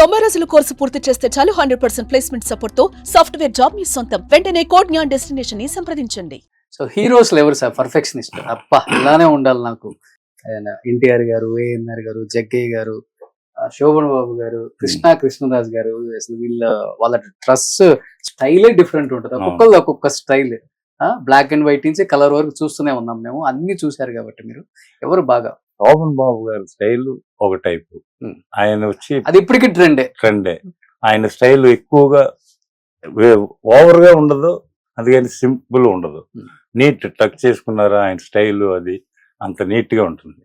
90 రోజుల కోర్సు పూర్తి చేస్తే చాలు 100% ప్లేస్మెంట్ సపోర్ట్ తో సాఫ్ట్వేర్ జాబ్ మీ సొంతం. వెంటనే కోడ్ జ్ఞాన్ డెస్టినేషన్ ని సంప్రదించండి. సో హీరోస్ ఎవరు సార్ పర్ఫెక్షనిస్ట్? అప్ప ఇలానే ఉండాలి నాకు. ఎన్టీఆర్ గారు, ఏఎన్ఆర్ గారు, జగ్గయ్య గారు, శోభన్ బాబు గారు, కృష్ణరాజ్ గారు, అసలు వాళ్ళ డ్రెస్ స్టైలే డిఫరెంట్ ఉంటుంది. ఒక్కొక్కరు ఒక్కొక్క స్టైల్. బ్లాక్ అండ్ వైట్ నుంచి కలర్ వరకు చూస్తూనే ఉన్నాం మేము. అన్ని చూసారు కాబట్టి మీరు ఎవరు బాగా? శోభన్ బాబు గారి స్టైల్ ఒక టైపు. ఆయన వచ్చి అది ఇప్పటికి ట్రెండే. ఆయన స్టైల్ ఎక్కువగా ఓవర్ గా ఉండదు, అది కానీ సింపుల్ ఉండదు. నీట్ టక్ చేసుకున్నారా ఆయన స్టైల్, అది అంత నీట్ గా ఉంటుంది.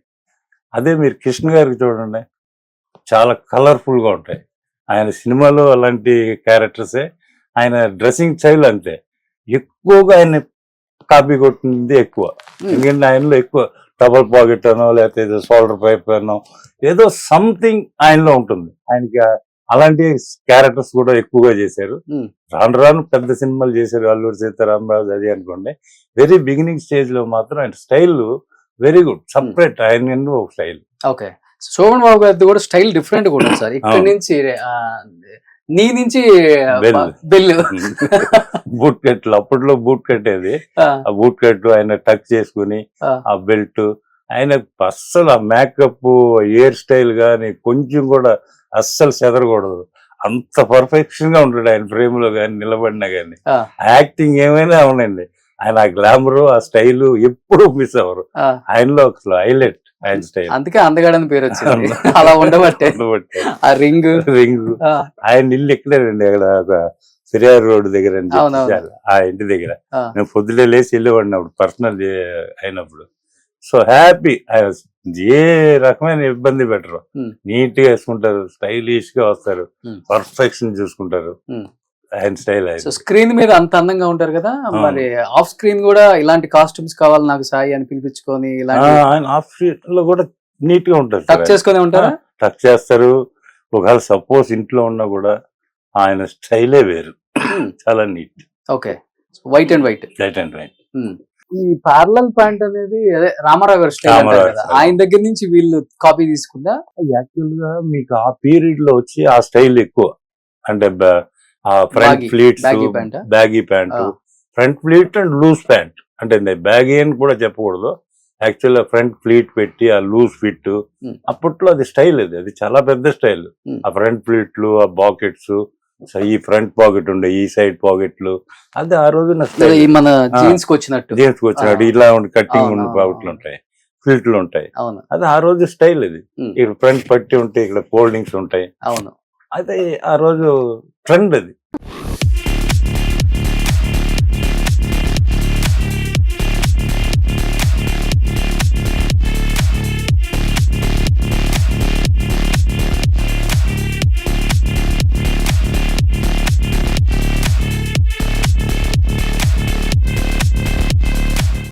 అదే మీరు కృష్ణ గారికి చూడండి, చాలా కలర్ఫుల్ గా ఉంటాయి. ఆయన సినిమాలో అలాంటి క్యారెక్టర్సే. ఆయన డ్రెస్సింగ్ స్టైల్ అంతే. ఎక్కువగా ఆయన కాపీ కొట్టింది ఎక్కువ. ఎందుకంటే ఆయనలో ఎక్కువ డబల్ పాకెట్ అనో లేకపోతే ఏదో షోల్డర్ పైప్ అనో ఏదో సంథింగ్ ఆయనలో ఉంటుంది. ఆయనకి అలాంటి క్యారెక్టర్స్ కూడా ఎక్కువగా చేశారు. రాను రాను పెద్ద సినిమాలు చేశారు. అల్లూరి సీతారామరాజు అది అనుకోండి. వెరీ బిగినింగ్ స్టేజ్ లో మాత్రం ఆయన స్టైల్ వెరీ గుడ్, సపరేట్. ఆయన ఒక స్టైల్. ఓకే, శోభన్ బాబు గారిది కూడా స్టైల్ డిఫరెంట్ కూడా సార్. ఇక్కడ నుంచి నీ నుంచి బెల్లు బూట్ కట్లు, అప్పట్లో బూట్ కట్టేది. ఆ బూట్ కట్లు ఆయన టచ్ చేసుకుని ఆ బెల్ట్, ఆయన అస్సలు ఆ మేకప్, హెయిర్ స్టైల్ గాని కొంచెం కూడా అస్సలు చెదరకూడదు. అంత పర్ఫెక్షన్ గా ఉంటాడు ఆయన ఫ్రేమ్ లో గాని, నిలబడినా గాని. యాక్టింగ్ ఏమైనా అవునండి, ఆయన ఆ గ్లామర్, ఆ స్టైల్ ఎప్పుడు మిస్ అవ్వరు. ఆయనలో అసలు హైలైట్ ఆయన స్టైల్. అందుకే అందగాడని పేరు వచ్చింది అలా ఉండబట్టే. ఆ రింగ్ ఆయన ఇల్లు ఎక్కడేనండి, అక్కడ సిరియార్ రోడ్ దగ్గర ఆ ఇంటి దగ్గర. నేను పొద్దులే లేచి వెళ్ళేవాడిని అప్పుడు, పర్సనల్ అయినప్పుడు. So happy. ఆయన ఏ రకమైన ఇబ్బంది పెట్టరు, నీట్ గా వేసుకుంటారు, స్టైలిష్ గా వస్తారు, పర్ఫెక్షన్ చూసుకుంటారు. ఆయన స్టైల్. స్క్రీన్ మీద అంత అందంగా ఉంటారు కదా, మరి ఆఫ్ స్క్రీన్ కూడా ఇలాంటి కాస్ట్యూమ్స్ కావాలి నాకు సాయి అని పిలిపించుకొని ఆయన ఆఫ్ స్క్రీన్ లో కూడా నీట్ గా ఉంటారు. టచ్ చేసుకుని ఉంటారా? టచ్ చేస్తారు. ఒకవేళ సపోజ్ ఇంట్లో ఉన్నా కూడా ఆయన స్టైలే వేరు, చాలా neat. Okay, white and white. ఈ పార్లల్ ప్యాంట్ అనేది అదే రామారావు గారు స్టైల్ కదా, ఆయన దగ్గర నుంచి వీళ్ళు కాపీ తీసుకుందా? యాక్చువల్ గా మీకు ఆ పీరియడ్ లో వచ్చి ఆ స్టైల్ ఎక్కువ. అంటే front pleats, baggy pant, front pleat and loose pant. అంటే బ్యాగీ అని కూడా చెప్పకూడదు, యాక్చువల్ గా ఫ్రంట్ ఫ్లీట్ పెట్టి ఆ లూజ్ ఫిట్. అప్పట్లో అది స్టైల్, అది చాలా పెద్ద స్టైల్. ఆ ఫ్రంట్ ఫ్లీట్లు, ఆ పాకెట్స్, ఈ ఫ్రంట్ పాకెట్ ఉండే, ఈ సైడ్ పాకెట్లు, అది ఆ రోజు మన జీన్స్ కి వచ్చినట్టు ఇలా ఉండి కట్టింగ్ ఉండే పాకెట్లు ఉంటాయి, ఫ్లీట్లు ఉంటాయి. అది ఆ రోజు స్టైల్. ఇది ఇక్కడ ఫ్రంట్ పట్టి ఉంటాయి, ఇక్కడ ఫోల్డింగ్స్ ఉంటాయి. అవును, అదే ఆ రోజు ట్రెండ్ అది.